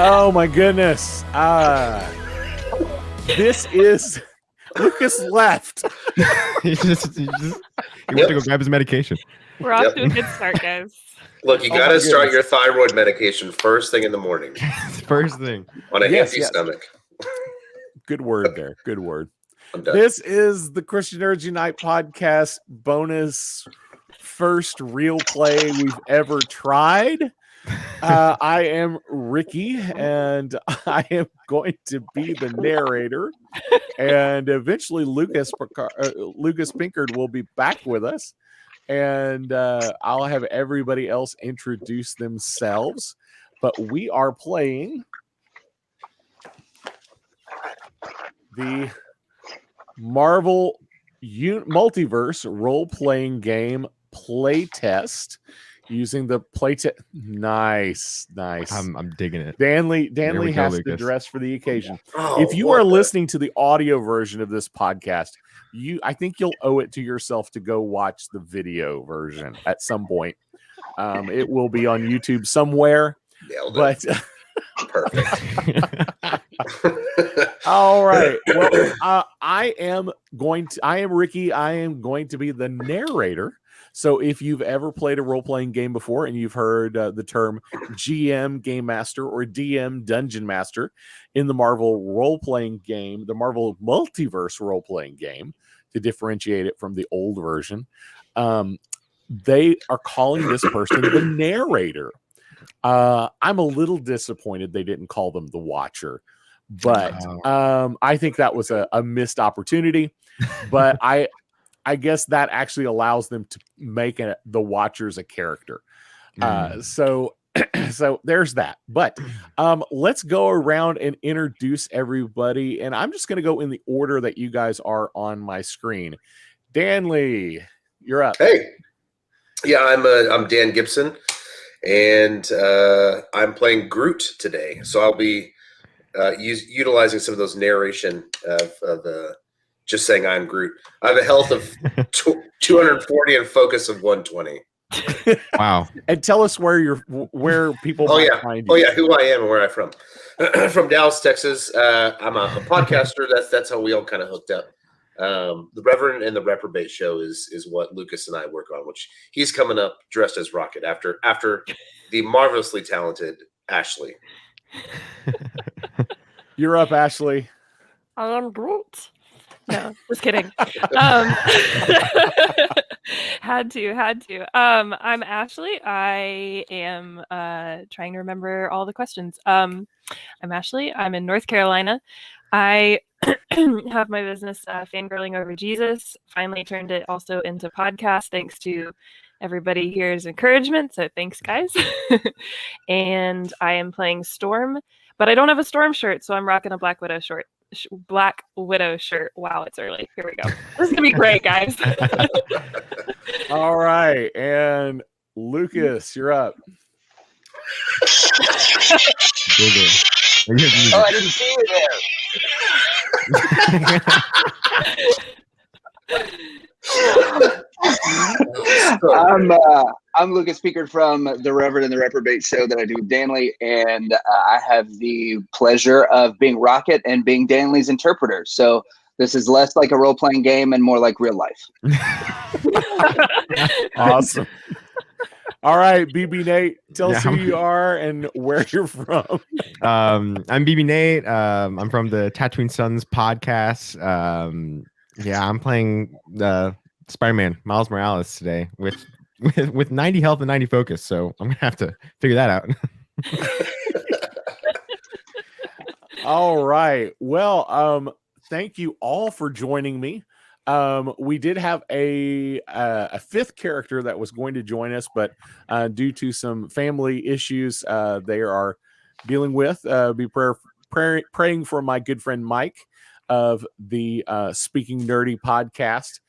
Oh my goodness. This is Lucas left. He went to go grab his medication. We're off to a good start, guys. Look, you got to start your thyroid medication first thing in the morning. First thing. On an empty stomach. Good word there. Good word. I'm done. This is the Christian Nerds Unite podcast bonus first real play we've ever tried. I am Ricky, and I am going to be the narrator. And eventually, Lucas Pinkard will be back with us, and I'll have everybody else introduce themselves. But we are playing the Marvel Multiverse Role-Playing game Playtest. Using the Playtest. Nice. I'm digging it. Danley has to dress for the occasion. If you are listening to the audio version of this podcast, I think you'll owe it to yourself to go watch the video version at some point. It will be on YouTube somewhere. But perfect. All right. Well, I am Ricky. I am going to be the narrator. So if you've ever played a role-playing game before and you've heard the term GM, Game Master, or DM, Dungeon Master, in the Marvel role-playing game, the Marvel Multiverse role-playing game, to differentiate it from the old version, they are calling this person the narrator. I'm a little disappointed they didn't call them the Watcher, but I think that was a missed opportunity. But I guess that actually allows them to make the Watchers a character. So there's that. But let's go around and introduce everybody. And I'm just going to go in the order that you guys are on my screen. Danley, you're up. Hey. Yeah, I'm Dan Gibson, and I'm playing Groot today. So I'll be utilizing some of those narration of the just saying I'm Groot. I have a health of 240 and focus of 120. Wow! And tell us where people might find you. Oh yeah, who I am and where I'm from. From Dallas, Texas. I'm a podcaster. That's how we all kind of hooked up. The Reverend and the Reprobate show is what Lucas and I work on, which he's coming up dressed as Rocket after the marvelously talented Ashley. You're up, Ashley. I'm Groot. No, just kidding. Had to. I'm Ashley. I am trying to remember all the questions. I'm Ashley. I'm in North Carolina. I have my business Fangirling Over Jesus. Finally turned it also into podcast thanks to everybody here's encouragement. So thanks, guys. And I am playing Storm, but I don't have a Storm shirt, so I'm rocking a Black Widow shirt. Wow, it's early. Here we go. This is gonna be great, guys. All right, and Lucas, you're up. Oh, I didn't see you there. I'm Lucas Pinkard from the Reverend and the Reprobate show that I do with Danley, and I have the pleasure of being Rocket and being Danley's interpreter. So this is less like a role-playing game and more like real life. Awesome. All right, BB Nate, tell us who you are and where you're from. I'm BB Nate. I'm from the Tatooine Sons podcast. I'm playing Spider-Man Miles Morales today with 90 health and 90 focus. So I'm gonna have to figure that out. All right. Well, thank you all for joining me. We did have a fifth character that was going to join us, but due to some family issues they are dealing with, be praying for my good friend Mike of the Speaking Nerdy podcast.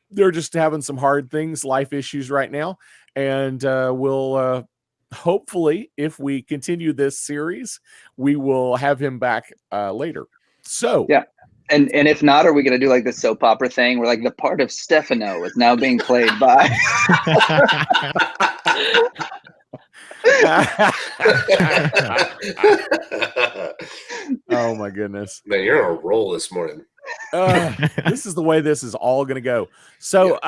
They're just having some hard things, life issues right now, and we'll hopefully, if we continue this series, we will have him back later. So yeah. And if not, are we going to do like the soap opera thing where like the part of Stefano is now being played by? Oh my goodness. Man, you're on a roll this morning. This is the way this is all going to go. So,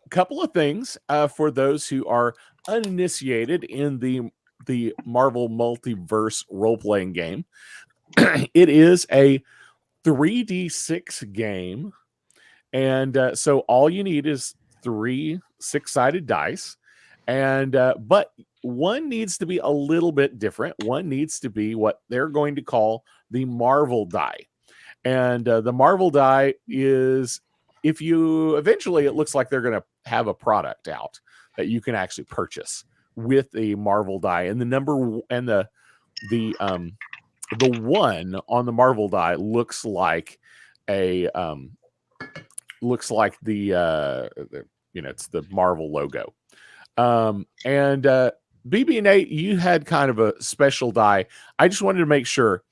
couple of things for those who are uninitiated in the Marvel Multiverse role-playing game. It is a 3d6 game, and so all you need is 3 6-sided dice, and but one needs to be a little bit different. One needs to be what they're going to call the Marvel die. And the Marvel die is, if you eventually, it looks like they're going to have a product out that you can actually purchase with the Marvel die. And the number and the one on the Marvel die looks like a looks like the it's the Marvel logo. And BB and Nate, you had kind of a special die. I just wanted to make sure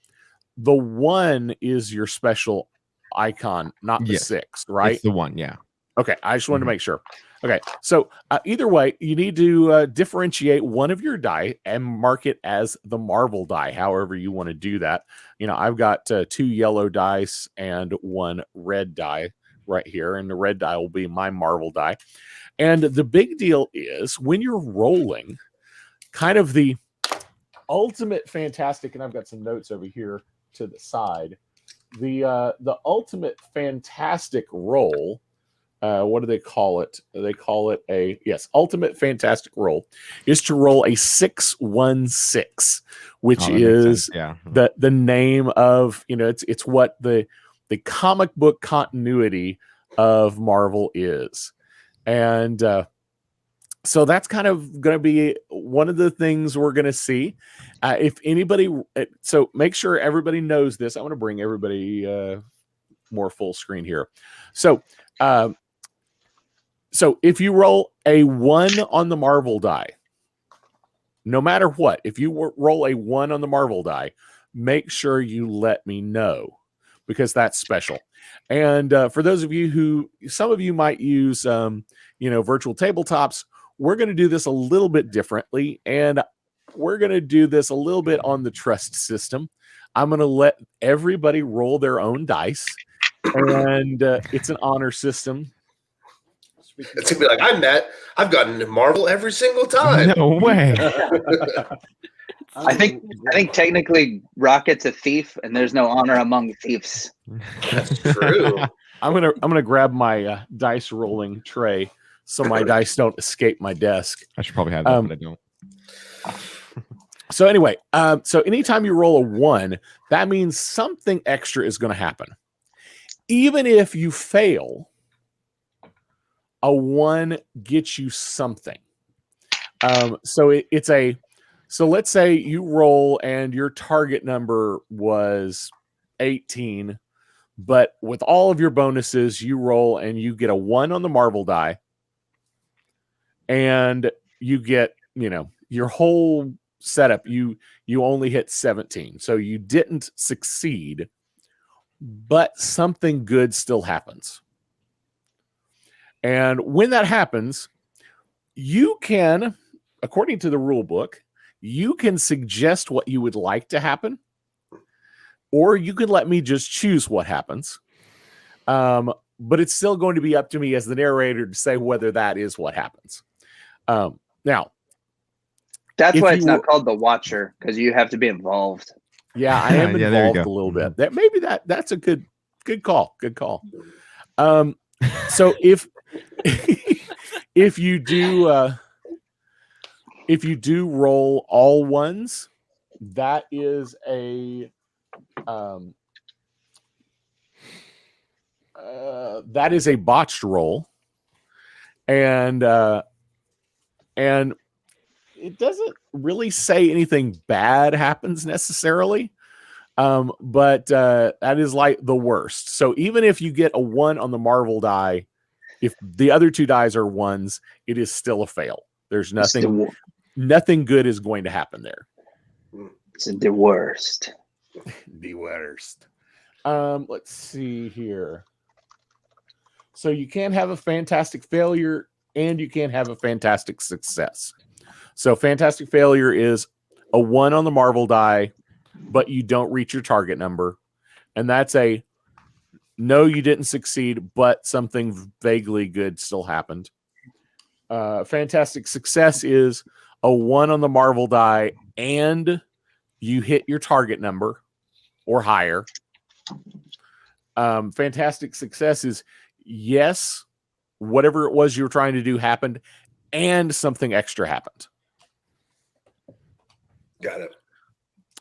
the 1 is your special icon, not the 6, right? It's the 1, yeah. Okay, I just wanted to make sure. Okay, so either way, you need to differentiate one of your die and mark it as the Marvel die, however you want to do that. I've got 2 yellow dice and 1 red die right here, and the red die will be my Marvel die. And the big deal is when you're rolling, kind of the ultimate fantastic, and I've got some notes over here to the side. The ultimate fantastic roll. What do they call it? They call it ultimate fantastic roll is to roll a 6-1-6, which is the name of, it's what the comic book continuity of Marvel is. And so that's kind of going to be one of the things we're going to see. If anybody, so make sure everybody knows this. I want to bring everybody more full screen here. So if you roll a 1 on the Marvel die, no matter what, if you roll a 1 on the Marvel die, make sure you let me know, because that's special. And for those of you some of you might use, virtual tabletops, we're going to do this a little bit differently, and we're going to do this a little bit on the trust system. I'm going to let everybody roll their own dice, and it's an honor system. It's gonna be like, I've gotten Marvel every single time. No way. I think technically Rocket's a thief, and there's no honor among thieves. That's true. I'm gonna grab my dice rolling tray so my dice don't escape my desk. I should probably have that, but I don't. So anyway, so anytime you roll a 1, that means something extra is going to happen. Even if you fail, a 1 gets you something. So let's say you roll and your target number was 18, but with all of your bonuses, you roll and you get a 1 on the Marvel die, and you get, your whole setup, you only hit 17. So you didn't succeed, but something good still happens. And when that happens, you can, according to the rule book, you can suggest what you would like to happen, or you can let me just choose what happens. But it's still going to be up to me as the narrator to say whether that is what happens. Now, that's why it's not called the Watcher, because you have to be involved. Yeah, I am involved a little bit. That's a good call. Good call. So if you do roll all 1s, that is a botched roll, and it doesn't really say anything bad happens necessarily, but that is like the worst. So even if you get a 1 on the Marvel die, if the other 2 dies are 1s, it is still a fail. There's nothing good is going to happen there. It's the worst. The worst. Let's see here. So you can have a fantastic failure and you can have a fantastic success. So fantastic failure is a 1 on the Marvel die, but you don't reach your target number. And that's a no, you didn't succeed, but something vaguely good still happened. Fantastic success is a 1 on the Marvel die and you hit your target number or higher. Fantastic success is yes, whatever it was you were trying to do happened and something extra happened. Got it.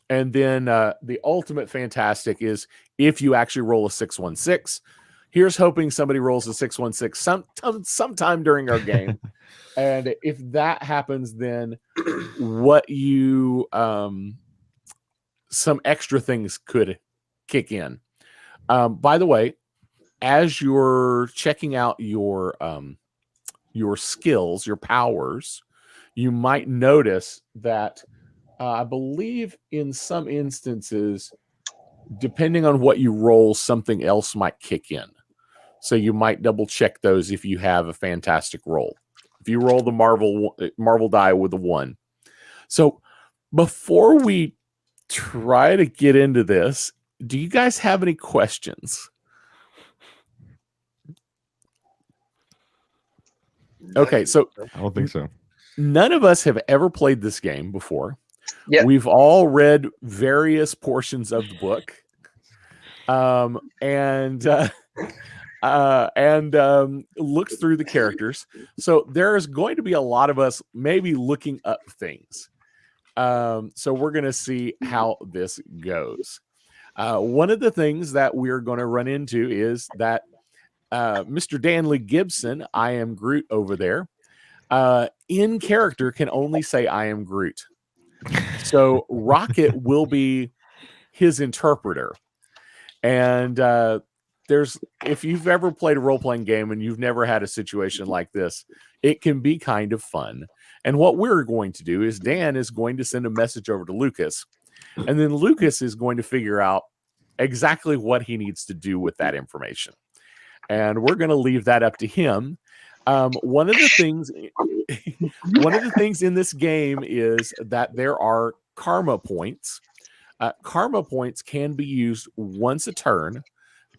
And then the ultimate fantastic is if you actually roll a 616. Here's hoping somebody rolls a 616 sometime during our game. And if that happens, then what you some extra things could kick in. By the way, as you're checking out your skills, your powers, you might notice that I believe in some instances, depending on what you roll, something else might kick in. So you might double check those if you have a fantastic roll. If you roll the Marvel die with a 1. So before we try to get into this, do you guys have any questions? Okay, so I don't think so. none of us have ever played this game before. Yep. We've all read various portions of the book, and looked through the characters. So there's going to be a lot of us maybe looking up things. So we're going to see how this goes. One of the things that we're going to run into is that Mr. Danley Gibson, I am Groot over there, in character can only say I am Groot. So Rocket will be his interpreter. And if you've ever played a role-playing game and you've never had a situation like this, it can be kind of fun. And what we're going to do is Dan is going to send a message over to Lucas, and then Lucas is going to figure out exactly what he needs to do with that information. And we're going to leave that up to him. One of the things in this game is that there are karma points. Karma points can be used once a turn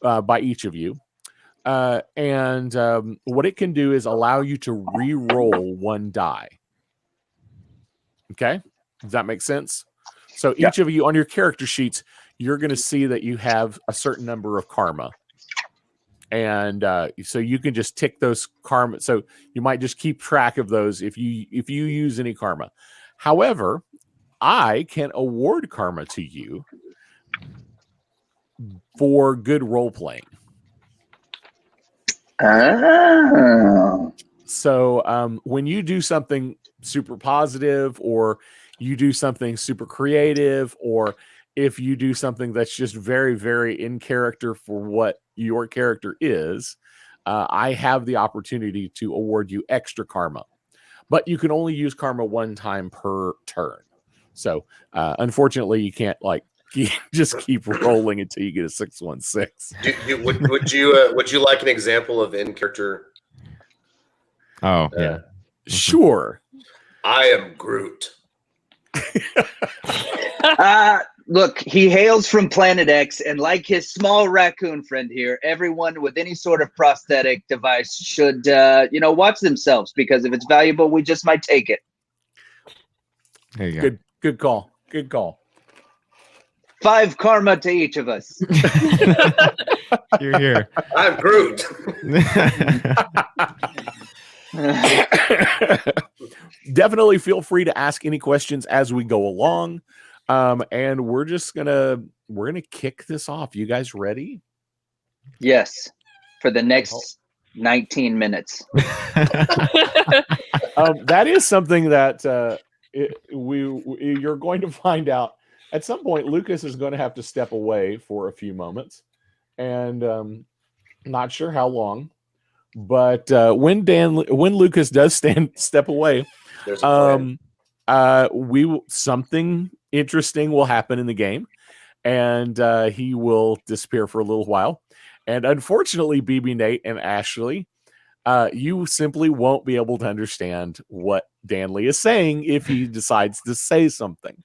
by each of you. And what it can do is allow you to re-roll 1 die. Okay? Does that make sense? So each of you on your character sheets, you're going to see that you have a certain number of karma. And so you can just tick those karma. So you might just keep track of those if you use any karma. However, I can award karma to you for good role playing. Oh. So when you do something super positive, or you do something super creative, or if you do something that's just very, very in character for what your character is, I have the opportunity to award you extra karma. But you can only use karma 1 time per turn. So unfortunately, you can't just keep rolling until you get a 616. Would you like an example of in character? Oh, yeah. Sure. I am Groot. Look, he hails from Planet X, and like his small raccoon friend here, everyone with any sort of prosthetic device should, watch themselves, because if it's valuable, we just might take it. There you go. Good call. Good call. 5 karma to each of us. You're here. I'm Groot. Definitely feel free to ask any questions as we go along. And we're gonna kick this off. You guys ready? Yes, for the next 19 minutes. That is something that you're going to find out at some point. Lucas is going to have to step away for a few moments, and not sure how long. But when Lucas does step away, There's a plan. something interesting will happen in the game, and he will disappear for a little while. And unfortunately, BB Nate and Ashley, you simply won't be able to understand what Danley is saying if he decides to say something.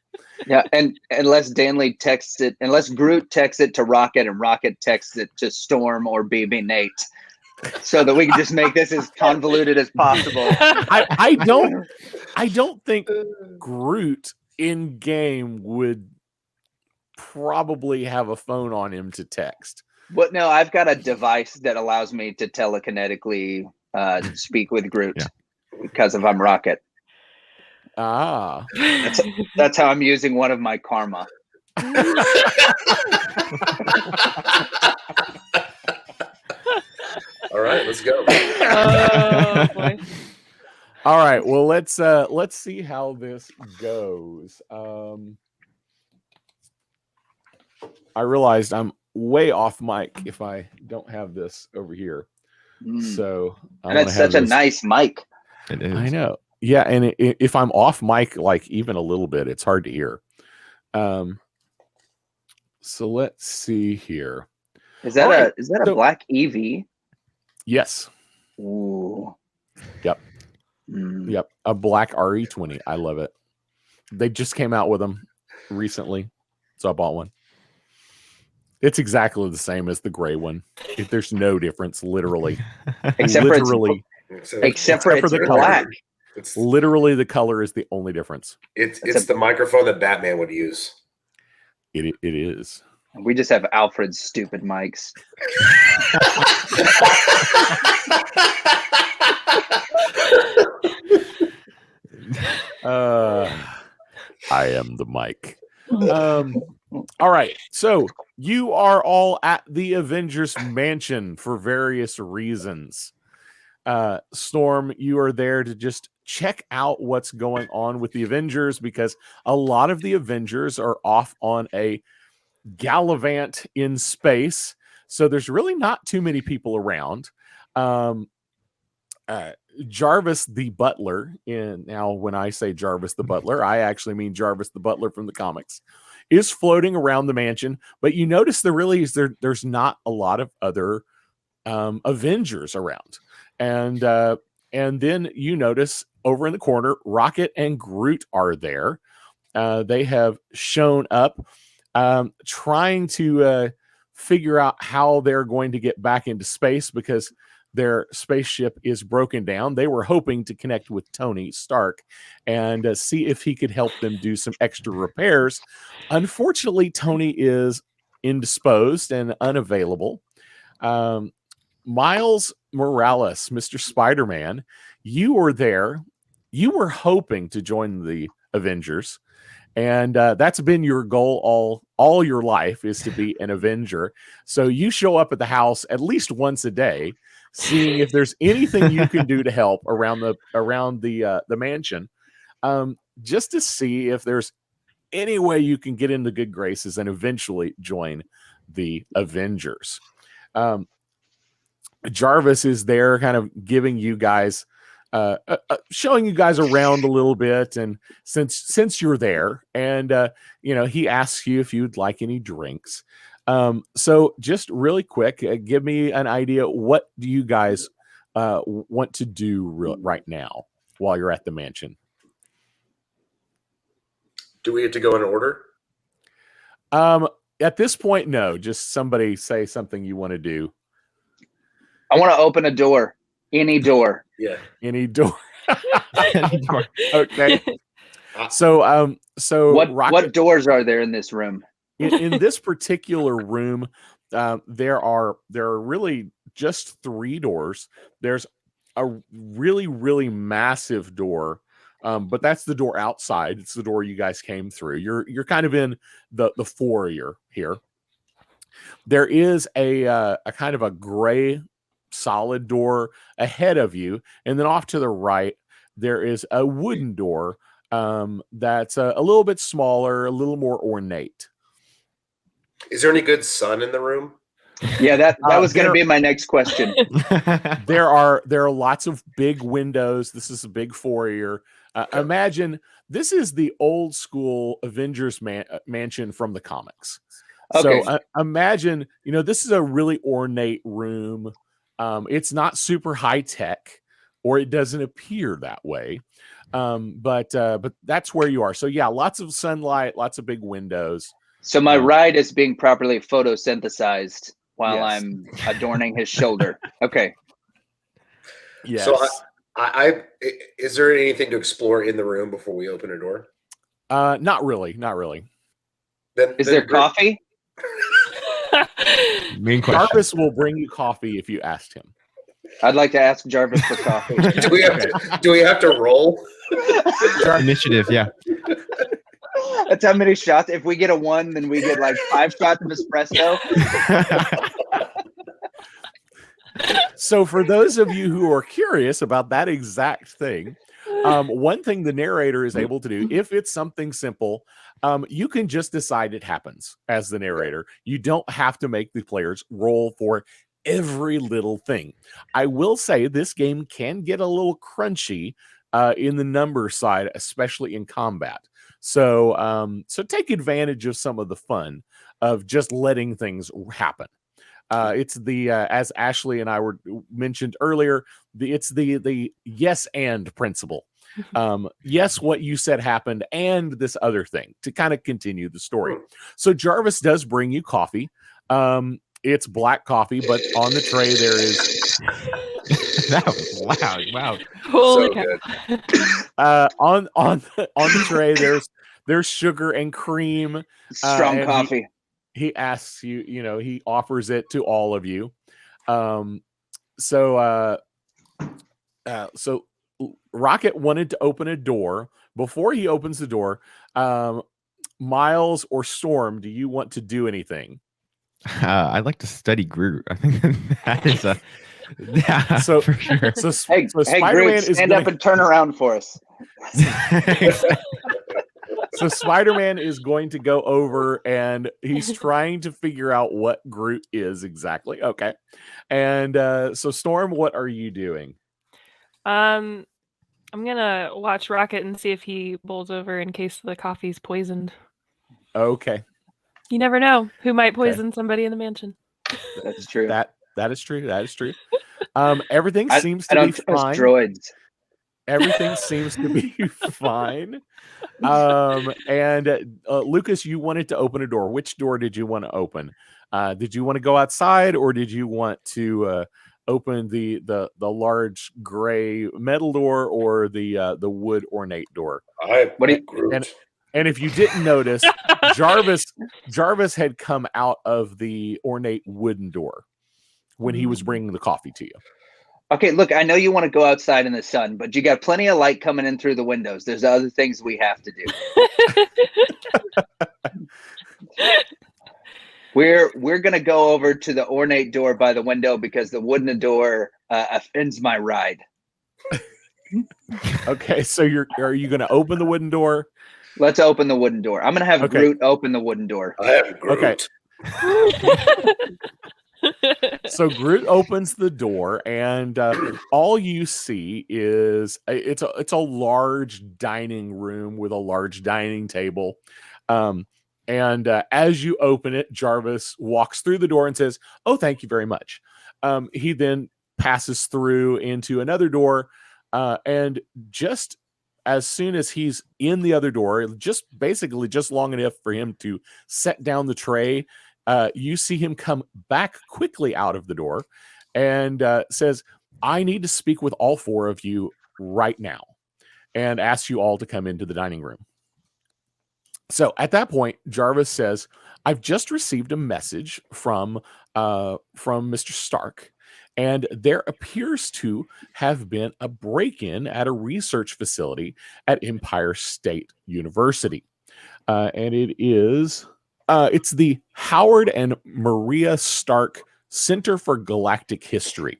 Yeah, and unless Danley texts it, unless Groot texts it to Rocket and Rocket texts it to Storm or BB Nate, so that we can just make this as convoluted as possible. I don't think Groot in game would probably have a phone on him to text. But no, I've got a device that allows me to telekinetically speak with Groot because of I'm Rocket. Ah, That's how I'm using one of my karma. All right, let's go. Oh boy. all right. Well, let's see how this goes. I realized I'm way off mic if I don't have this over here. So and it's such a nice mic. It is. I know. Yeah, and if I'm off mic, like even a little bit, it's hard to hear. So let's see here. Is that a black EV? Yes. Ooh. Yep. Yep. A black RE20. I love it. They just came out with them recently, so I bought one. It's exactly the same as the gray one. There's no difference, literally. Except for literally, except for the black. color. It's literally the color is the only difference. It's the microphone that Batman would use. It is. We just have Alfred's stupid mics. I am the mic. All right. So you are all at the Avengers Mansion for various reasons. Storm, you are there to just check out what's going on with the Avengers because a lot of the Avengers are off on a gallivant in space. So there's really not too many people around. Jarvis the Butler, now when I say Jarvis the Butler, I actually mean Jarvis the Butler from the comics, is floating around the mansion. But you notice there's not a lot of other Avengers around. And then you notice over in the corner, Rocket and Groot are there. They have shown up trying to figure out how they're going to get back into space because their spaceship is broken down. They were hoping to connect with Tony Stark and see if he could help them do some extra repairs. Unfortunately, Tony is indisposed and unavailable. Miles Morales, Mr. Spider-Man, you were there. You were hoping to join the Avengers. And that's been your goal all your life, is to be an Avenger. So you show up at the house at least once a day, seeing if there's anything you can do to help around the mansion, just to see if there's any way you can get into good graces and eventually join the Avengers. Jarvis is there, kind of giving you guys. Showing you guys around a little bit, and since you're there, and he asks you if you'd like any drinks. So just really quick, give me an idea. What do you guys want to do right now while you're at the mansion? Do we have to go in order? At this point, no. Just somebody say something you want to do. I want to open a door. Any door. Yeah. Any door. Okay. So what doors are there in this room? in this particular room, there are really just 3 doors. There's a really, really massive door, but that's the door outside. It's the door you guys came through. You're kind of in the foyer here. There is a kind of a gray solid door ahead of you, and then off to the right there is a wooden door that's a little bit smaller, a little more ornate. Is there any good sun in the room? Yeah, that was going to be my next question. There are lots of big windows. This is a big foyer. Imagine this is the old school Avengers mansion from the comics. Okay. So imagine, this is a really ornate room. It's not super high tech, or it doesn't appear that way. But that's where you are. So yeah, lots of sunlight, lots of big windows. So my ride is being properly photosynthesized while Yes. I'm adorning his shoulder. Okay. Yes. So I is there anything to explore in the room before we open a door? Not really. Then Is there coffee? Main question. Jarvis will bring you coffee if you asked him. I'd like to ask Jarvis for coffee. Do we have to roll? Initiative, yeah. That's how many shots. If we get a 1, then we get like 5 shots of espresso. So for those of you who are curious about that exact thing, one thing the narrator is able to do, if it's something simple, you can just decide it happens as the narrator. You don't have to make the players roll for every little thing. I will say this game can get a little crunchy in the number side, especially in combat. So take advantage of some of the fun of just letting things happen. It's the as Ashley and I were mentioned earlier, it's the yes and principle. Yes, what you said happened, and this other thing to kind of continue the story. So Jarvis does bring you coffee. It's black coffee, but on the tray there is That was loud. Wow. Holy So cow. on the tray there's sugar and cream. Strong and coffee. He asks you, he offers it to all of you. So Rocket wanted to open a door. Before he opens the door, Miles or Storm, do you want to do anything? I'd like to study Groot. I think that is a yeah, So- for sure. So Hey, Spider-Man Groot, is stand gonna- up and turn around for us. So Spider-Man is going to go over and he's trying to figure out what Groot is exactly. Okay. And so Storm, what are you doing? I'm gonna watch Rocket and see if he bowls over in case the coffee's poisoned. Okay. You never know who might poison somebody in the mansion. That's true. That is true. That is true. Everything seems I to don't be trust fine. droids. Everything seems to be fine. And Lucas, you wanted to open a door. Which door did you want to open? Did you want to go outside, or did you want to open the large gray metal door, or the wood ornate door? What do you- Groot. And if you didn't notice, Jarvis had come out of the ornate wooden door when he was bringing the coffee to you. Okay, look, I know you want to go outside in the sun, but you got plenty of light coming in through the windows. There's other things we have to do. We're gonna go over to the ornate door by the window because the wooden door offends my ride. Okay, so are you going to open the wooden door? Let's open the wooden door. I'm gonna have Okay. Groot open the wooden door. I have Groot. Okay. So Groot opens the door, and all you see is it's a large dining room with a large dining table. And as you open it, Jarvis walks through the door and says, "Oh, thank you very much." He then passes through into another door, and just as soon as he's in the other door, just long enough for him to set down the tray, you see him come back quickly out of the door and says, "I need to speak with all 4 of you right now," and asks you all to come into the dining room. So at that point, Jarvis says, "I've just received a message from Mr. Stark, and there appears to have been a break-in at a research facility at Empire State University, and it's the Howard and Maria Stark Center for Galactic History,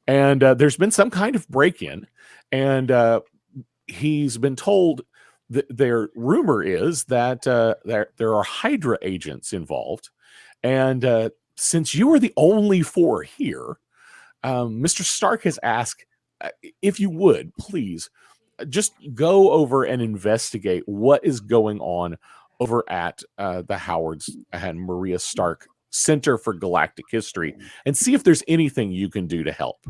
and there's been some kind of break-in, and he's been told." Their rumor is that there are Hydra agents involved, and since you are the only 4 here, Mr. Stark has asked if you would please just go over and investigate what is going on over at the Howard's and Maria Stark Center for Galactic History and see if there's anything you can do to help.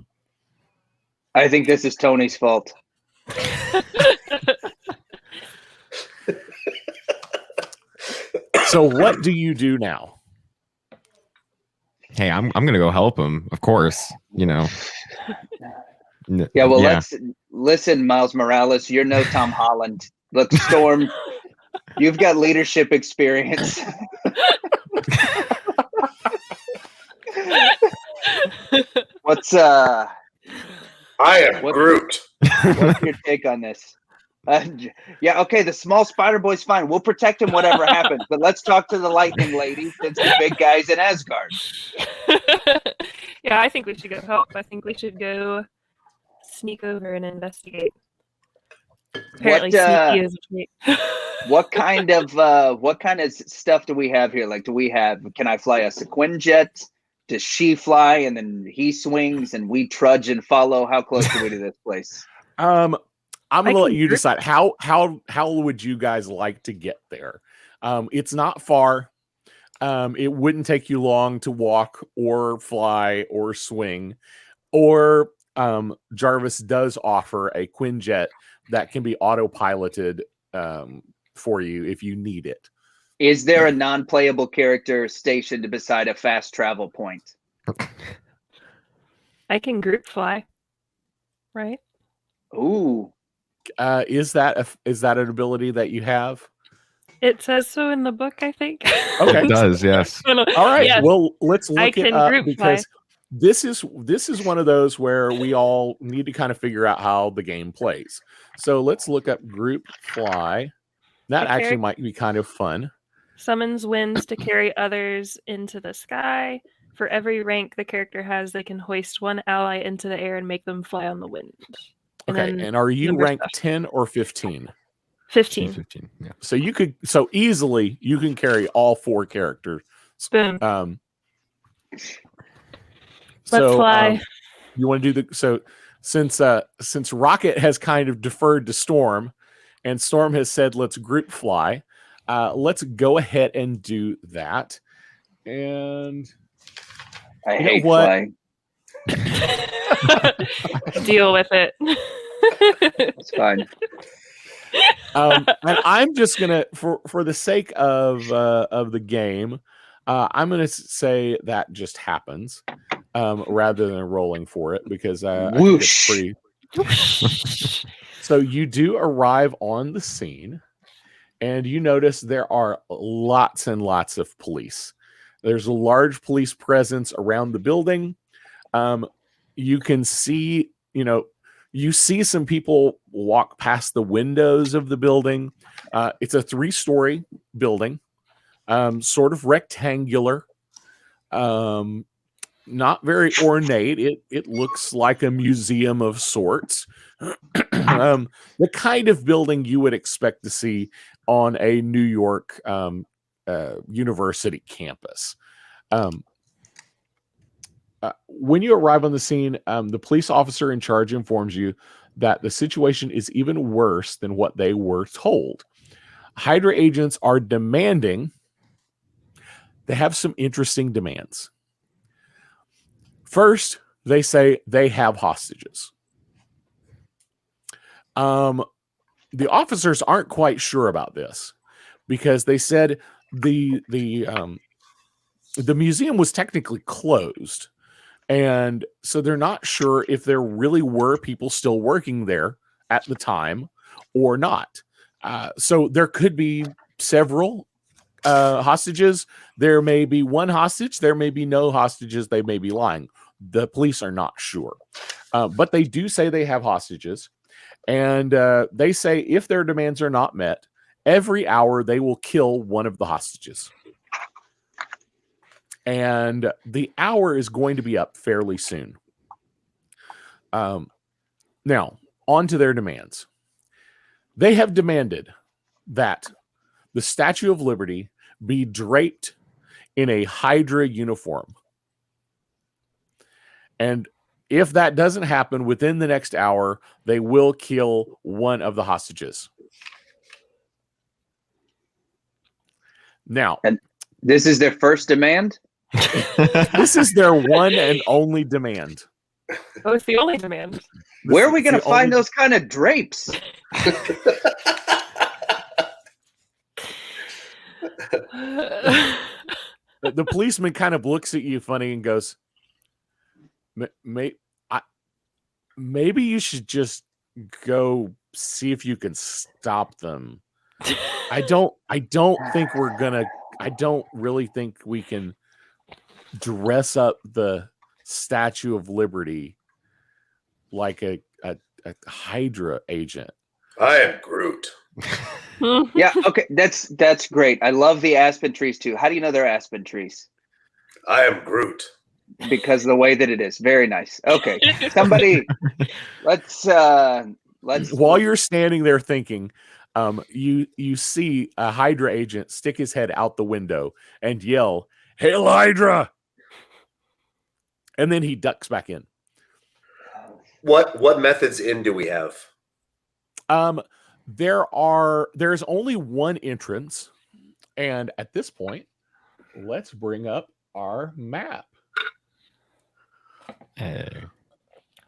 I think this is Tony's fault. So what do you do now? Hey, I'm gonna go help him, of course. You know. Yeah, well, let's listen, Miles Morales. You're no Tom Holland. Look, Storm, you've got leadership experience. What's I am Groot. What's your take on this? Yeah, okay, the small spider boy's fine. We'll protect him whatever happens. But let's talk to the lightning lady since the big guy's in Asgard. Yeah, I think we should go help. I think we should go sneak over and investigate. Apparently, sneaky is a trait. What kind of stuff do we have here? Like, can I fly a Sequinjet? Does she fly and then he swings and we trudge and follow? How close are we to this place? I'm gonna let you decide. How would you guys like to get there? It's not far. It wouldn't take you long to walk or fly or swing. Or Jarvis does offer a Quinjet that can be autopiloted for you if you need it. Is there a non-playable character stationed beside a fast travel point? I can group fly, right? Ooh. Is that an ability that you have? It says so in the book, I think. Okay, it does. Yes. All right. Yes. Well, let's look I it can up group because this is one of those where we all need to kind of figure out how the game plays. So let's look up group fly. That actually might be kind of fun. Summons winds to carry others into the sky. For every rank the character has, they can hoist one ally into the air and make them fly on the wind. And are you ranked 10 or 15? 15. 15. Yeah. So you can easily carry all 4 characters. Boom. Let's fly. You want to do since Rocket has kind of deferred to Storm, and Storm has said let's group fly. Let's go ahead and do that. And I hate flying. Deal with it. It's fine. And I'm just gonna, for the sake of the game, I'm gonna say that just happens, rather than rolling for it because I think it's pretty. So you do arrive on the scene, and you notice there are lots and lots of police. There's a large police presence around the building. You can see, you see some people walk past the windows of the building. It's a 3-story building, sort of rectangular, not very ornate. It looks like a museum of sorts. The kind of building you would expect to see on a New York university campus. When you arrive on the scene, the police officer in charge informs you that the situation is even worse than what they were told. Hydra agents are demanding. They have some interesting demands. First, they say they have hostages. The officers aren't quite sure about this because they said the museum was technically closed. And so they're not sure if there really were people still working there at the time or not. So there could be several hostages. There may be one hostage. There may be no hostages. They may be lying. The police are not sure. But they do say they have hostages. And they say if their demands are not met, every hour they will kill one of the hostages. And the hour is going to be up fairly soon. Now, on to their demands. They have demanded that the Statue of Liberty be draped in a Hydra uniform. And if that doesn't happen within the next hour, they will kill one of the hostages. Now, and this is their first demand? This is their one and only demand. Oh, it's the only demand. Where are we This is going to the find only- those kind of drapes? The policeman kind of looks at you funny and goes, maybe you should just go see if you can stop them. I don't think we're gonna. I don't really think we can dress up the Statue of Liberty like a Hydra agent. I am Groot. Yeah, okay, that's great. I love the aspen trees too. How do you know they're aspen trees? I am Groot. Because of the way that it is. Very nice. Okay, somebody, let's. While you're standing there thinking, you see a Hydra agent stick his head out the window and yell, "Hail Hydra!" And then he ducks back in. What methods in do we have? There's only one entrance, and at this point, let's bring up our map.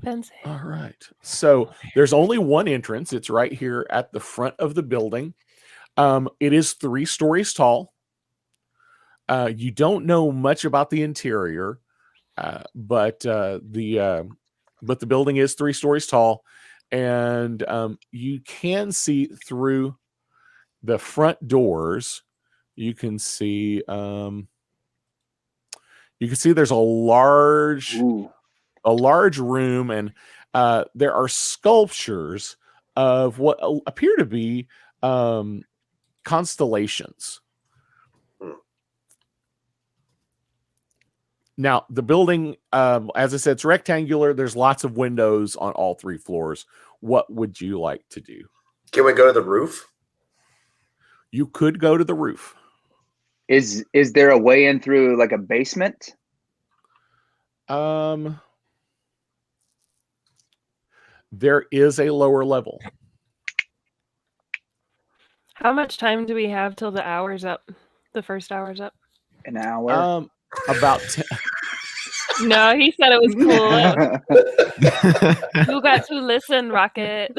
Fancy. All right. So there's only one entrance. It's right here at the front of the building. It is 3 stories tall. You don't know much about the interior, but the building is 3 stories tall, and you can see through the front doors. You can see there's a large room, and there are sculptures of what appear to be constellations. Now, the building, as I said, it's rectangular. There's lots of windows on all 3 floors. What would you like to do? Can we go to the roof? You could go to the roof. Is there a way in through like a basement? There is a lower level. How much time do we have till the hour's up? The first hour's up? An hour. About No, he said it was cool. You got to listen, Rocket.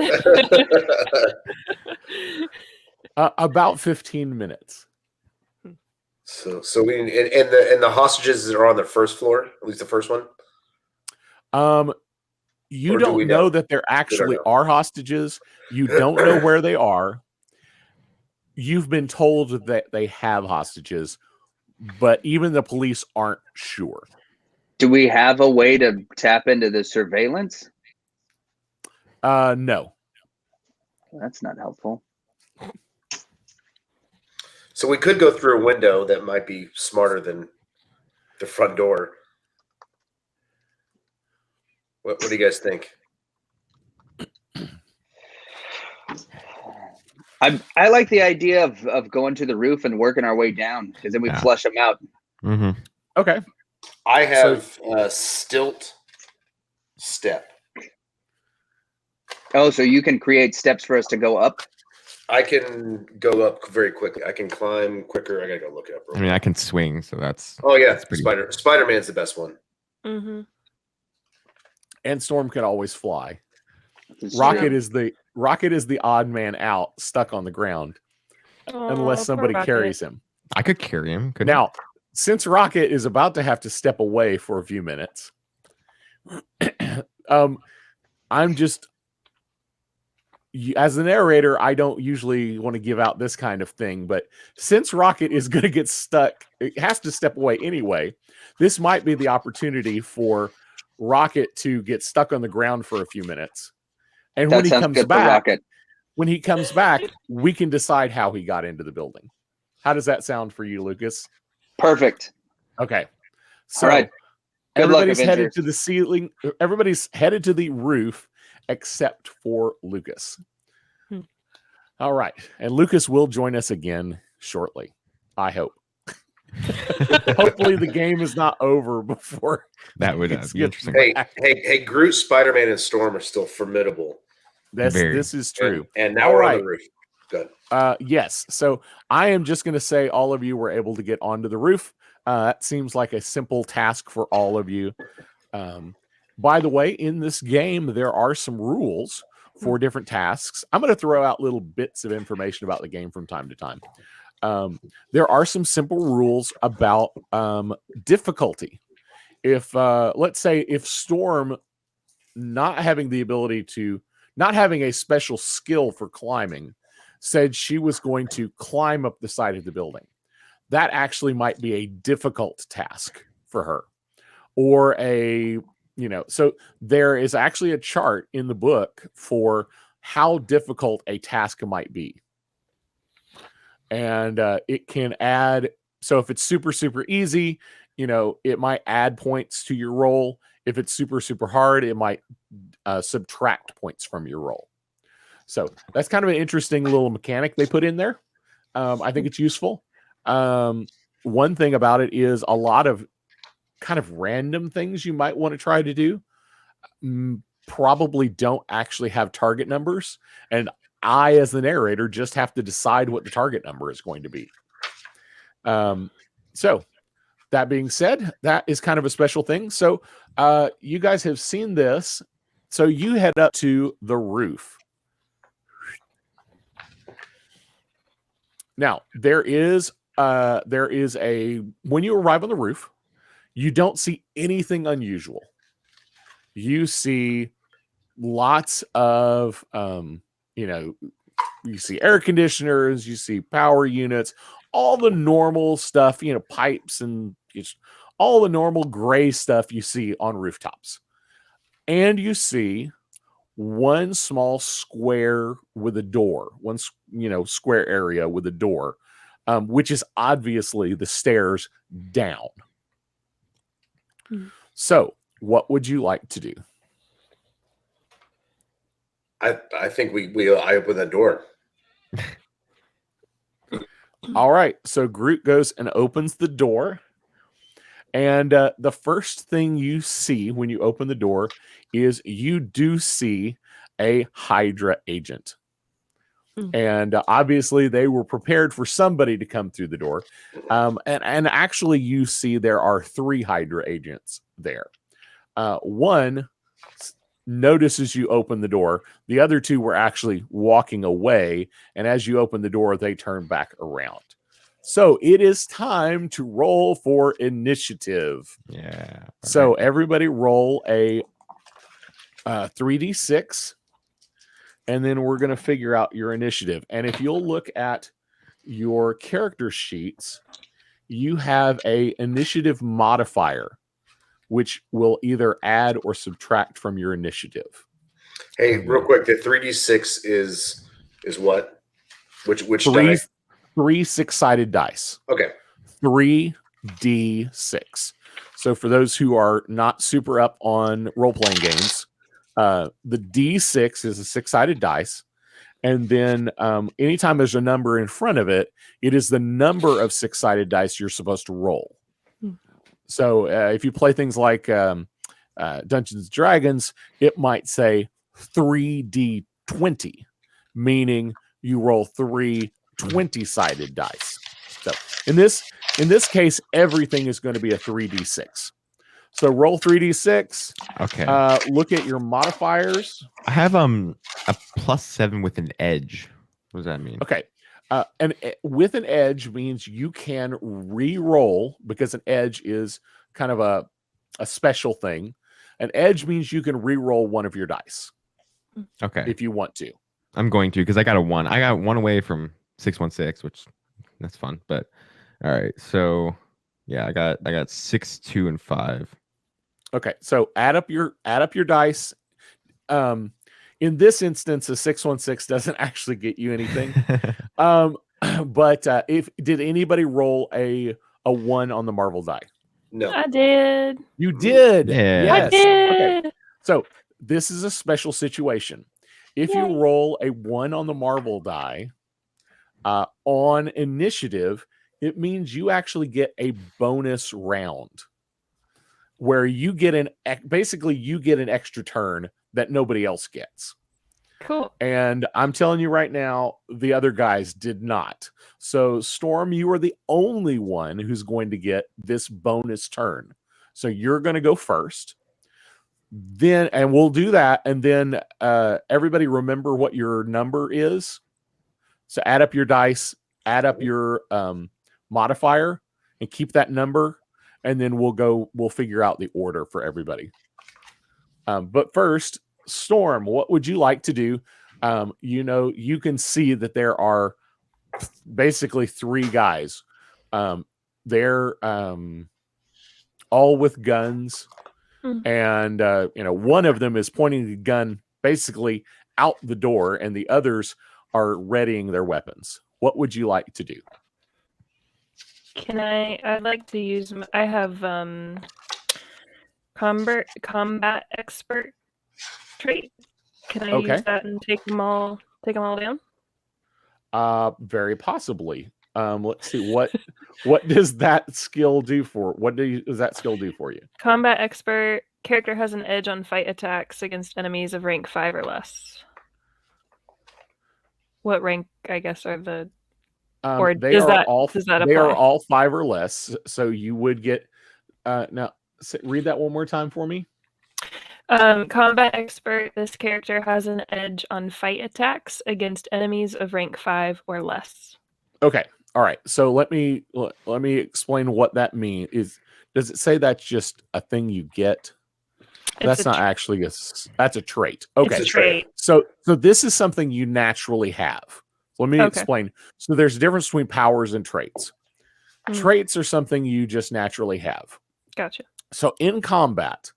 about 15 minutes. So we and the hostages are on the first floor, at least the first one. You Or do we don't know know? that there actually know. are hostages. You don't know where they are. You've been told that they have hostages, but even the police aren't sure. Do we have a way to tap into the surveillance? No. That's not helpful. So we could go through a window that might be smarter than the front door. What do you guys think? I like the idea of going to the roof and working our way down, because then we flush them out. Mm-hmm. Okay. I have stilt step. Oh, so you can create steps for us to go up? I can go up very quickly. I can climb quicker. I gotta go look it up. I mean, I can swing, so that's. Oh yeah, pretty- Spider-Man's the best one. Mm-hmm. And Storm can always fly. It's Rocket true. is the odd man out, stuck on the ground, unless somebody carries him. I could carry him. Couldn't Now, since Rocket is about to have to step away for a few minutes, as the narrator, I don't usually want to give out this kind of thing, but since Rocket is going to get stuck, it has to step away anyway. This might be the opportunity for Rocket to get stuck on the ground for a few minutes. And That when he sounds comes good for back, Rocket. we can decide how he got into the building. How does that sound for you, Lucas? Perfect. Okay. So All right. Good luck, everybody's headed Avengers. to the ceiling. Everybody's headed to the roof except for Lucas. All right. And Lucas will join us again shortly. I hope. Hopefully the game is not over before that would Lucas be gets interesting. back. Hey, Groot, Spider-Man, and Storm are still formidable. This is true. And now All we're right. on the roof. Good. Yes. So I am just going to say all of you were able to get onto the roof. That seems like a simple task for all of you. By the way, in this game, there are some rules for different tasks. I'm going to throw out little bits of information about the game from time to time. There are some simple rules about difficulty. If let's say if Storm not having a special skill for climbing said she was going to climb up the side of the building, that actually might be a difficult task for her. Or so there is actually a chart in the book for how difficult a task might be. And it can add, so if it's super, super easy, it might add points to your roll. If it's super, super hard, it might subtract points from your roll. So that's kind of an interesting little mechanic they put in there. I think it's useful. One thing about it is a lot of kind of random things you might want to try to do probably don't actually have target numbers. And I, as the narrator, just have to decide what the target number is going to be. So that being said, that is kind of a special thing. So you guys have seen this. So you head up to the roof. Now, there is when you arrive on the roof, you don't see anything unusual. You see lots of, you see air conditioners, you see power units, all the normal stuff, pipes and all the normal gray stuff you see on rooftops. And you see one small square with a door, one, square area with a door, which is obviously the stairs down. So what would you like to do? I think I open the door. All right. So Groot goes and opens the door. And the first thing you see when you open the door is you do see a Hydra agent. And obviously they were prepared for somebody to come through the door. And actually you see there are 3 Hydra agents there. One notices you open the door. The other 2 were actually walking away. And as you open the door, they turn back around. So it is time to roll for initiative. Yeah. Okay. So everybody roll a 3d6. And then we're going to figure out your initiative. And if you'll look at your character sheets, you have a initiative modifier, which will either add or subtract from your initiative. Hey, real quick, the 3d6 is what? Which dice? 3 6-sided dice. Okay. 3d6. So for those who are not super up on role-playing games, the D6 is a 6-sided dice. And then anytime there's a number in front of it, it is the number of 6-sided dice you're supposed to roll. So if you play things like Dungeons and Dragons, it might say 3d20, meaning you roll 3 20-sided dice. So in this case, everything is going to be a 3d6. So roll 3d6. Okay. Look at your modifiers. I have a +7 with an edge. What does that mean? Okay. And with an edge means you can re-roll, because an edge is kind of a special thing. An edge means you can re-roll one of your dice. Okay. If you want to. I'm going to, because I got a 1. I got 1 away from 616, which that's fun. But all right. So yeah, I got 6, 2, and 5. Okay. So add up your dice. In this instance, a 616 doesn't actually get you anything. But did anybody roll a 1 on the Marvel die? No. I did. You did. Yeah. Yes. I did. Okay. So this is a special situation. If Yay. you roll a 1 on the Marvel die on initiative, it means you actually get a bonus round where you get basically you get an extra turn that nobody else gets. Cool. And I'm telling you right now, the other guys did not. So, Storm, you are the only one who's going to get this bonus turn. So you're going to go first. Then, and we'll do that. And then everybody remember what your number is. So add up your dice, add up your modifier, and keep that number. And then we'll figure out the order for everybody. But first, Storm, what would you like to do? You can see that there are basically 3 guys. They're all with guns. And one of them is pointing the gun basically out the door, and the others are readying their weapons. What would you like to do? I'd like to use. I have combat expert trait. Can I use that and take them all down? Very possibly. Let's see what does that skill do for? Does that skill do for you? Combat expert character has an edge on fight attacks against enemies of rank 5 or less. What rank, I guess, are the? Or they does are that all does that they apply? are all 5 or less. So you would get. Now read that one more time for me. Combat expert. This character has an edge on fight attacks against enemies of rank 5 or less. Okay. All right. So let me explain what that means. Does it say that's just a thing you get? That's not actually that's a trait. Okay. It's a trait. So this is something you naturally have. Let me explain. So there's a difference between powers and traits. Traits are something you just naturally have. Gotcha. So in combat,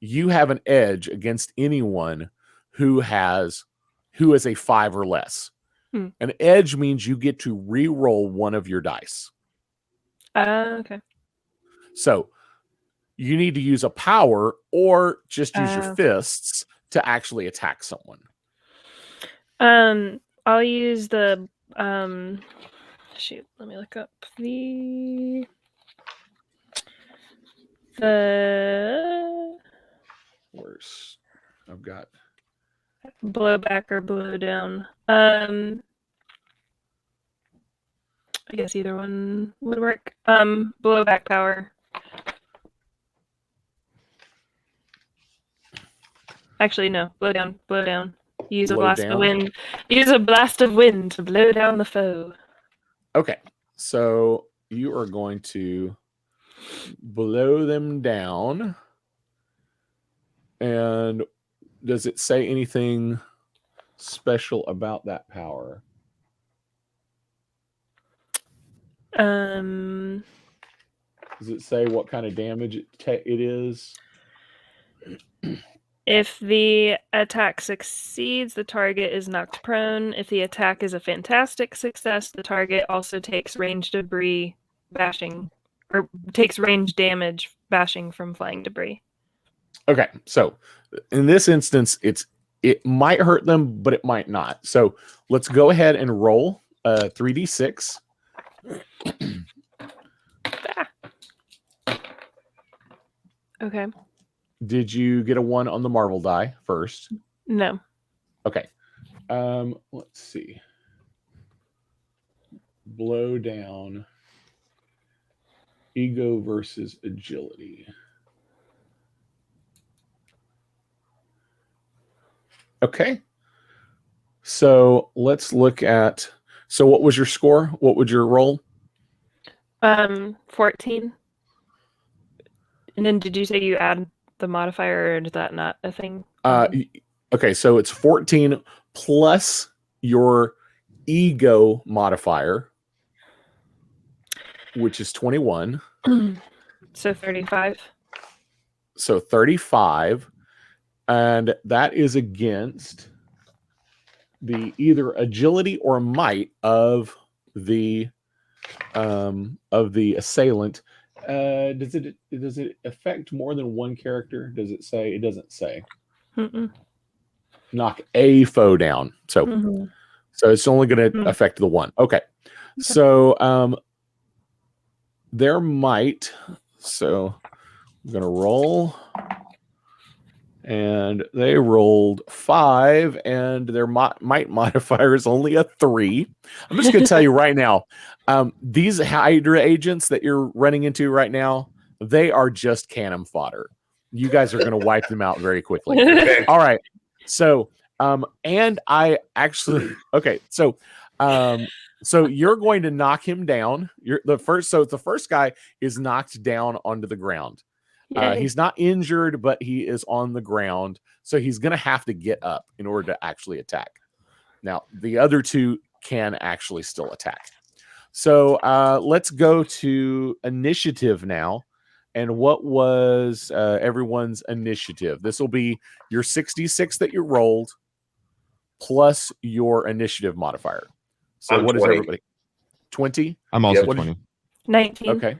you have an edge against anyone who is a 5 or less. An edge means you get to re-roll one of your dice. Okay. So you need to use a power or just use your fists to actually attack someone. I'll use the shoot, let me look up the Worse. I've got blow back or blow down. I guess either one would work. Blow back power. Actually, no. Blow down. Blow down. Use a blast of wind. Use a blast of wind to blow down the foe. Okay. So you are going to blow them down. And does it say anything special about that power? Does it say what kind of damage it is? If the attack succeeds, the target is knocked prone. If the attack is a fantastic success, the target also takes range debris bashing, or takes range damage bashing from flying debris. Okay, so in this instance, it might hurt them, but it might not. So let's go ahead and roll 3d6. Okay. Did you get a 1 on the Marvel die first? No. Okay. Let's see. Blow down. Ego versus agility. Okay. So let's look at. So what was your score? What would your roll? 14. And then did you say you add the modifier, or is that not a thing? Okay, so it's 14 plus your ego modifier, which is 21. So 35. So 35. And that is against the either agility or might of the assailant. Does it affect more than one character? Does it say? It doesn't say. Knock a foe down. So so it's only going to affect the one. Okay. So their might. So I'm going to roll. And they rolled 5, and their might modifier is only a 3. I'm just going to tell you right now, these Hydra agents that you're running into right now, they are just cannon fodder. You guys are going to wipe them out very quickly. Okay. All right. So, and I actually, okay. So you're going to knock him down. The first guy is knocked down onto the ground. Yay. He's not injured, but he is on the ground. So he's going to have to get up in order to actually attack. Now, the other two can actually still attack. So let's go to initiative now. And what was everyone's initiative? This will be your 66 that you rolled plus your initiative modifier. So I'm what is 20. everybody? 20? I'm also Yep. 20. 19. Okay.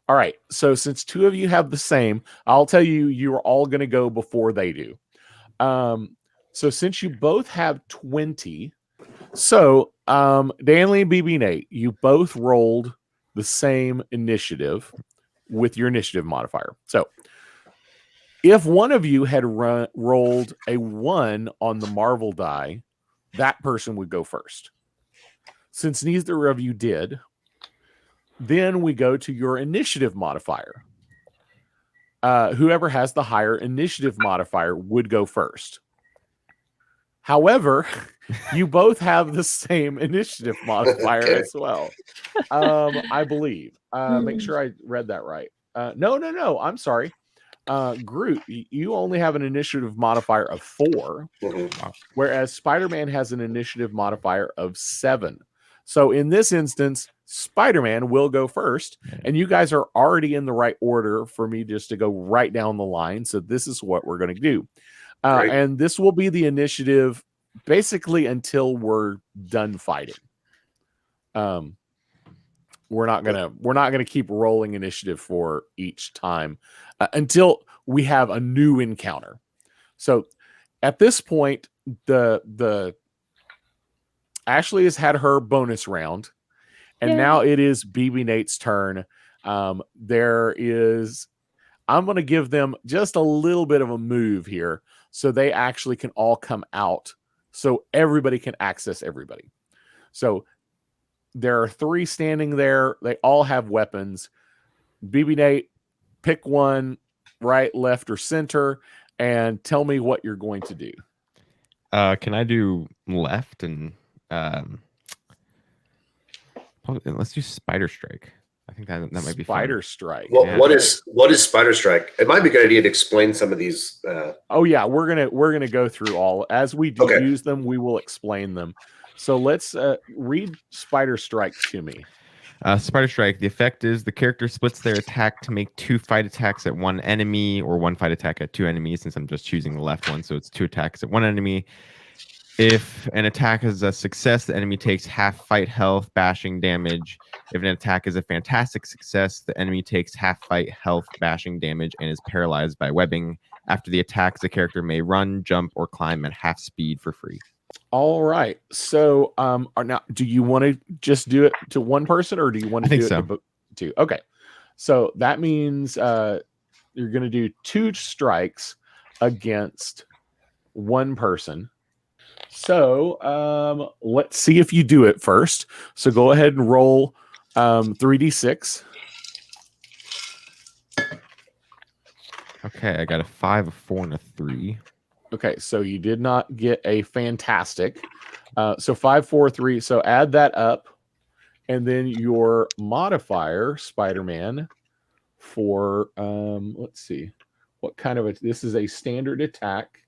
All right. So since two of you have the same, I'll tell you, you're all going to go before they do. So since you both have 20, so Danley and BB Nate, you both rolled the same initiative with your initiative modifier. So if one of you had rolled a 1 on the Marvel die, that person would go first. Since neither of you did, then we go to your initiative modifier. Whoever has the higher initiative modifier would go first. However, you both have the same initiative modifier Okay. as well. I believe. Make sure I read that right. No. I'm sorry. Groot, you only have an initiative modifier of 4, Mhm. whereas Spider-Man has an initiative modifier of 7. So in this instance, Spider-Man will go first, and you guys are already in the right order for me just to go right down the line. So this is what we're going to do. Great. And this will be the initiative basically until we're done fighting. We're not gonna keep rolling initiative for each time until we have a new encounter. So at this point, the Ashley has had her bonus round, and Yay. now it is BB Nate's turn. I'm going to give them just a little bit of a move here so they actually can all come out so everybody can access everybody. So there are 3 standing there. They all have weapons. BB Nate, pick one, right, left, or center, and tell me what you're going to do. Can I do left and let's do Spider Strike? I think that might be fun. Spider Strike. Well, Yeah. what is Spider Strike? It might be a good idea to explain some of these. Oh yeah, we're gonna go through all as we do Okay. use them. We will explain them. So let's read Spider Strike to me. Spider Strike. The effect is the character splits their attack to make 2 fight attacks at 1 enemy, or 1 fight attack at 2 enemies. Since I'm just choosing the left one, so it's 2 attacks at 1 enemy. If an attack is a success, the enemy takes half fight health, bashing damage. If an attack is a fantastic success, the enemy takes half fight health, bashing damage, and is paralyzed by webbing. After the attacks, the character may run, jump, or climb at half speed for free. All right. So now do you want to just do it to one person, or do you want to I think do it so. to 2? Okay. So that means you're going to do 2 strikes against 1 person. So let's see if you do it first. So go ahead and roll 3d6. Okay, I got a 5, a 4, and a 3. Okay, so you did not get a fantastic. So 5, 4, 3. So add that up, and then your modifier, Spider-Man, for let's see, what kind of this is a standard attack.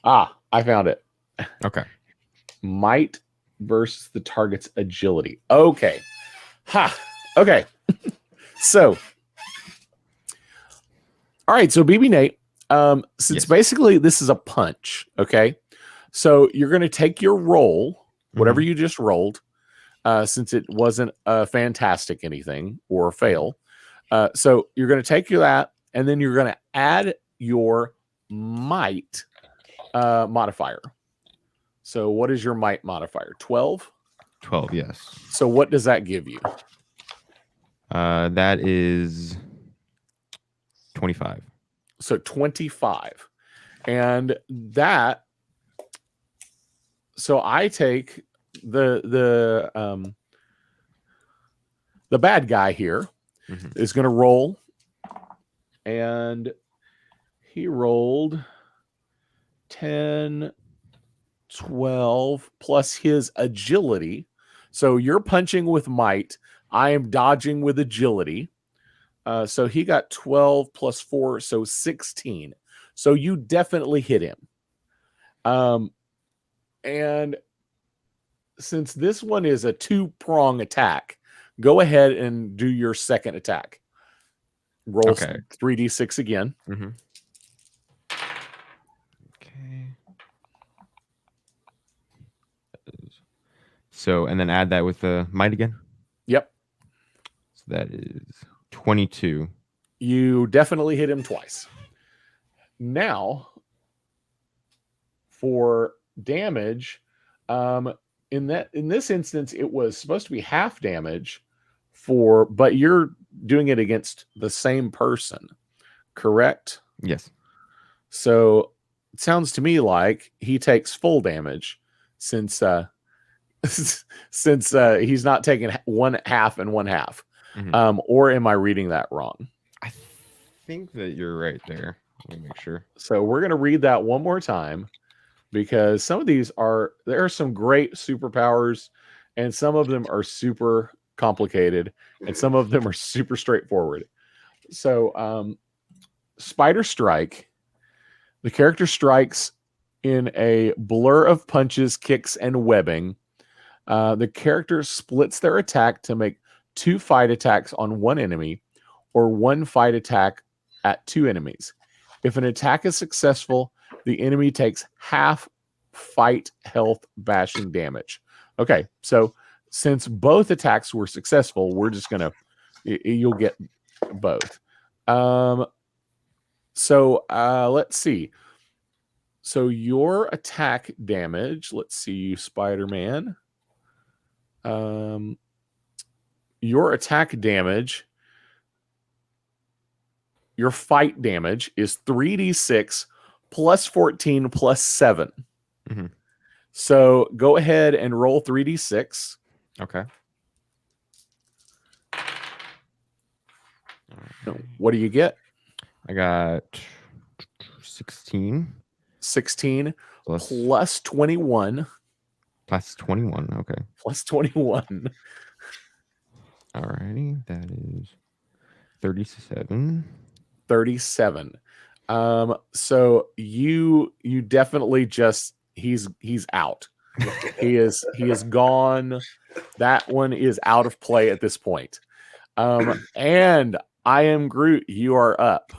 I found it. Okay. Might versus the target's agility. Okay. Okay. So, all right. So BB Nate, since Yes. basically this is a punch. Okay. So you're going to take your roll, whatever you just rolled, since it wasn't a fantastic anything or a fail. So you're going to take that, and then you're going to add your might modifier. So what is your might modifier? 12? 12, yes. So what does that give you? That is 25. So 25. And that, so I take the bad guy here is going to roll, and he rolled 10, 12 plus his agility. So you're punching with might. I am dodging with agility. So he got 12 plus 4, so 16. So you definitely hit him. And since this one is a 2-prong attack, go ahead and do your second attack. Roll 3d6 again. Okay. So, and then add that with the might again? Yep. So that is 22. You definitely hit him twice. Now, for damage, in this instance, it was supposed to be half damage but you're doing it against the same person, correct? Yes. So it sounds to me like he takes full damage since he's not taking 1/2 and 1/2. Or am I reading that wrong? I think that you're right there. Let me make sure. So we're going to read that one more time, because some of these there are some great superpowers, and some of them are super complicated, and some of them are super straightforward. So Spider Strike, the character strikes in a blur of punches, kicks, and webbing. The character splits their attack to make 2 fight attacks on 1 enemy, or 1 fight attack at 2 enemies. If an attack is successful, the enemy takes half fight health bashing damage. Okay, so since both attacks were successful, we're just gonna you'll get both. So let's see. So your attack damage, let's see, Spider-Man. Your attack damage, your fight damage is 3d6 plus 14 plus 7. So go ahead and roll 3d6. Okay. What do you get? I got 16. 16 plus 21. Plus 21. Okay. Plus 21. Alrighty. That is 37. 37. So you definitely just he's out. He is gone. That one is out of play at this point. And I am Groot. You are up.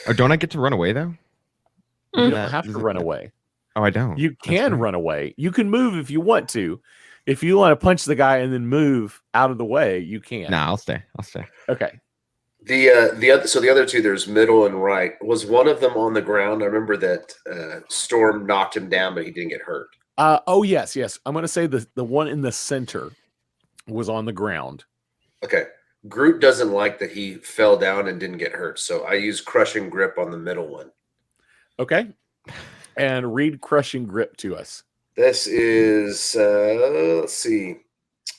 Oh, don't I get to run away though? You don't have to run away. Oh, I don't. You can run away. You can move if you want to. If you want to punch the guy and then move out of the way, you can. Nah, I'll stay. Okay. The other two, there's middle and right. Was one of them on the ground? I remember that Storm knocked him down, but he didn't get hurt. Oh yes. I'm going to say the one in the center was on the ground. Okay. Groot doesn't like that he fell down and didn't get hurt, so I use Crushing Grip on the middle one. Okay. And read Crushing Grip to us. This is let's see.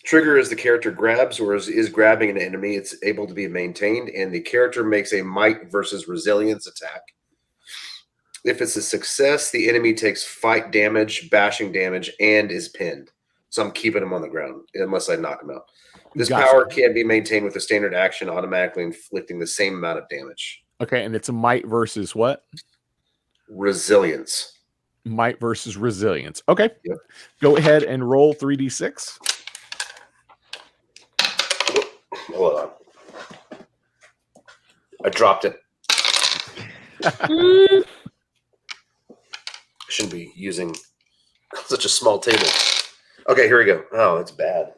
Trigger is the character grabs or is grabbing an enemy. It's able to be maintained, and the character makes a might versus resilience attack. If it's a success, the enemy takes fight damage, bashing damage, and is pinned. So I'm keeping him on the ground unless I knock him out. This power can be maintained with a standard action, automatically inflicting the same amount of damage. Okay, and it's a might versus what? Resilience. Might versus resilience. Okay. Yep. Go ahead and roll 3d6. Hold on. I dropped it. Shouldn't be using such a small table. Okay, here we go. Oh, it's bad.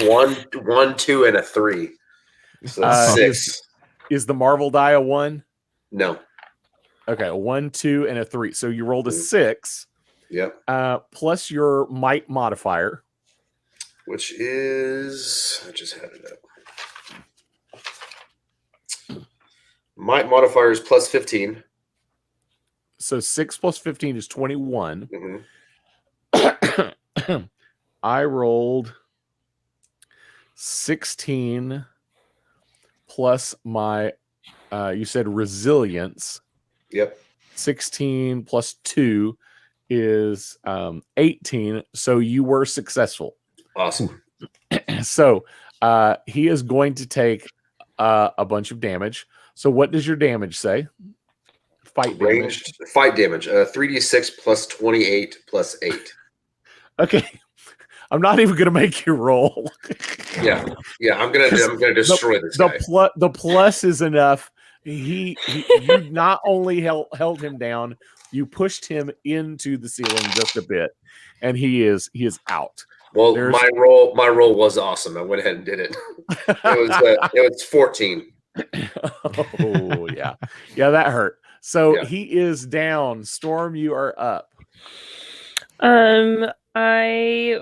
1, 2, and a 3. So 6. Is the Marvel die a 1? No. Okay, 1, 2, and a 3. So you rolled a 6. Yep. Plus your might modifier, which is, I just had it up. Might modifier is plus 15. So 6 plus 15 is 21. Mm-hmm. I rolled 16 plus my, you said resilience. Yep. 16 plus 2 is 18. So you were successful. Awesome. So he is going to take a bunch of damage. So what does your damage say? Fight damage. Ranged fight damage. 3d6 plus 28 plus 8. Okay. I'm not even going to make you roll. Yeah. I'm gonna destroy this guy. The plus is enough. You not only held him down, you pushed him into the ceiling just a bit, and he is out. Well, my roll was awesome. I went ahead and did it. It was 14. Oh yeah, that hurt. So he is down. Storm, you are up. I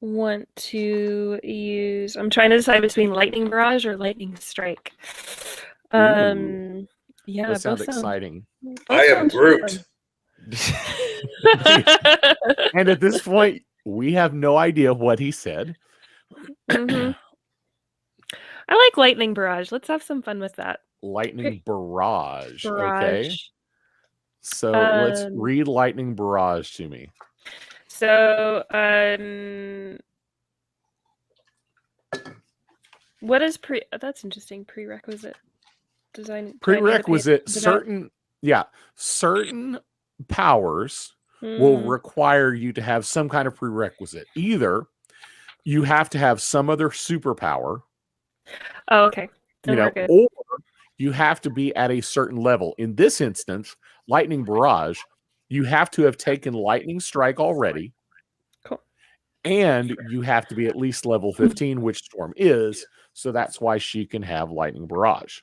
want to use. I'm trying to decide between lightning barrage or lightning strike. Ooh. Yeah, that sounds exciting. I am Groot. And at this point, we have no idea what he said. Mm-hmm. I like lightning barrage. Let's have some fun with that. Lightning barrage. Okay. So let's read lightning barrage to me. So, what is that's interesting. Prerequisite design. Prerequisite. Certain powers will require you to have some kind of prerequisite. Either you have to have some other superpower. Oh, okay. Or you have to be at a certain level. In this instance, lightning barrage, you have to have taken lightning strike already. Cool. And you have to be at least level 15, which Storm is. So that's why she can have lightning barrage.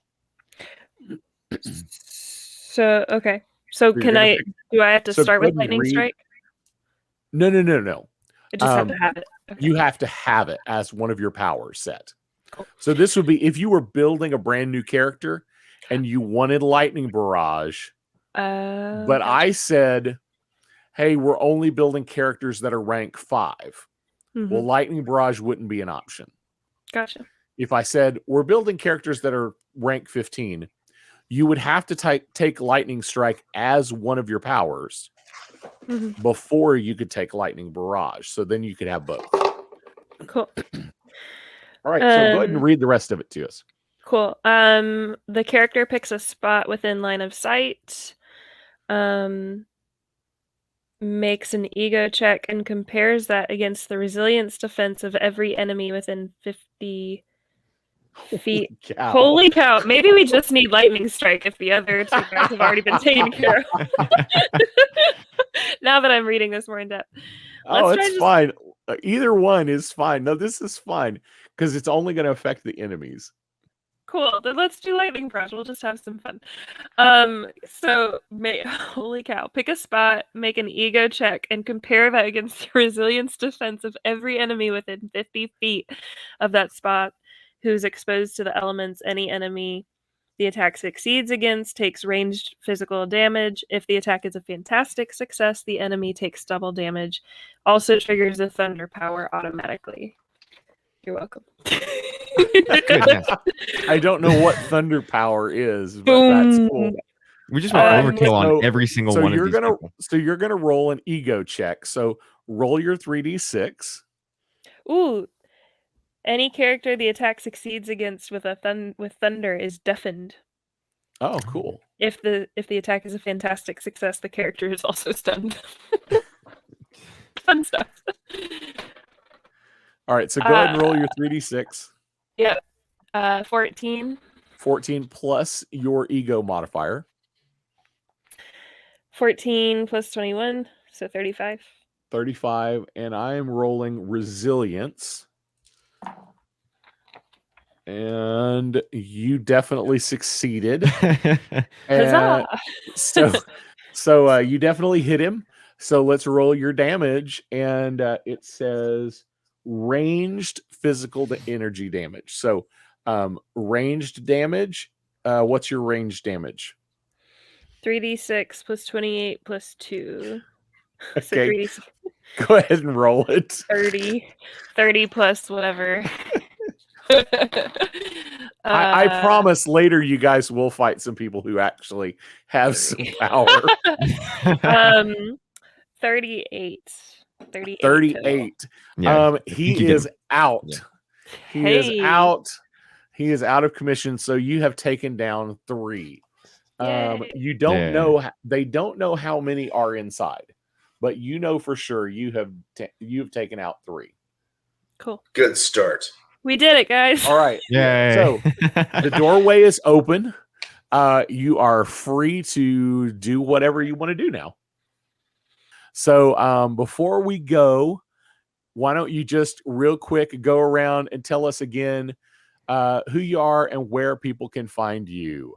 So, okay. So do I have to start with lightning strike? No. I just have to have it. Okay. You have to have it as one of your powers set. Cool. So this would be if you were building a brand new character and you wanted lightning barrage. But gotcha. I said, hey, we're only building characters that are rank 5. Mm-hmm. Well, lightning barrage wouldn't be an option. Gotcha. If I said we're building characters that are rank 15, you would have to take lightning strike as one of your powers before you could take lightning barrage. So then you could have both. Cool. All right. So go ahead and read the rest of it to us. Cool. The character picks a spot within line of sight, makes an ego check and compares that against the resilience defense of every enemy within 50 feet. Holy cow. Maybe we just need lightning strike if the other two guys have already been taken care of. Now that I'm reading this more in depth. It's fine. Either one is fine. No, this is fine because it's only going to affect the enemies. Cool. Then let's do lightning barrage. We'll just have some fun. Holy cow. Pick a spot, make an ego check, and compare that against the resilience defense of every enemy within 50 feet of that spot who's exposed to the elements. Any enemy the attack succeeds against takes ranged physical damage. If the attack is a fantastic success, the enemy takes double damage. Also triggers the thunder power automatically. You're welcome. I don't know what thunder power is, but that's cool. We just want overkill on every single one of these people. So you're gonna roll an ego check. So roll your 3d6. Ooh. Any character the attack succeeds against with thunder is deafened. Oh, cool. If the attack is a fantastic success, the character is also stunned. Fun stuff. All right, so go ahead and roll your 3d6. Yep. 14. 14 plus your ego modifier. 14 plus 21, so 35. 35, and I am rolling resilience. And you definitely succeeded. So you definitely hit him. So let's roll your damage, and it says ranged physical to energy damage. So ranged damage. What's your ranged damage? 3d6 plus 28 plus 2. So Okay, 3d6. go ahead and roll it. 30 plus whatever. I promise later you guys will fight some people who actually have some power. 38. 38. 38. Yeah. He you get is him. out. Yeah. He is Hey. out. He is out of commission. So you have taken down 3. Yay. You don't Yeah. know. They don't know how many are inside, but you know for sure you have taken out 3. Cool. Good start. We did it, guys. All right. Yay. So the doorway is open. You are free to do whatever you want to do now. So before we go, why don't you just real quick go around and tell us again who you are and where people can find you.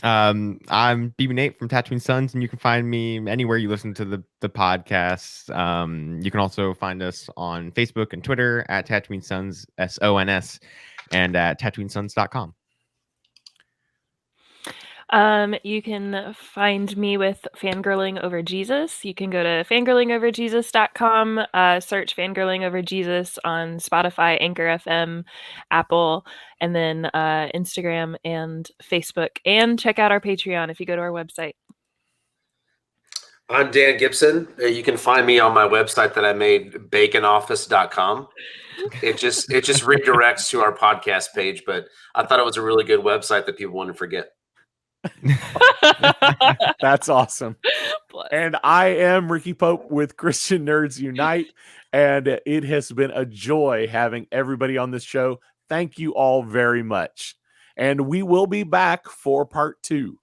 I'm BB Nate from Tatooine Sons, and you can find me anywhere you listen to the podcast. You can also find us on Facebook and Twitter at Tatooine Sons, SONS, and at TatooineSons.com. You can find me with Fangirling Over Jesus. You can go to fangirlingoverjesus.com, search Fangirling Over Jesus on Spotify, Anchor FM, Apple, and then Instagram and Facebook. And check out our Patreon if you go to our website. I'm Dan Gibson. You can find me on my website that I made, baconoffice.com. It just redirects to our podcast page, but I thought it was a really good website that people wouldn't forget. That's awesome. Bless. And I am Ricky Pope with Christian Nerds Unite, and it has been a joy having everybody on this show. Thank you all very much. And we will be back for part 2.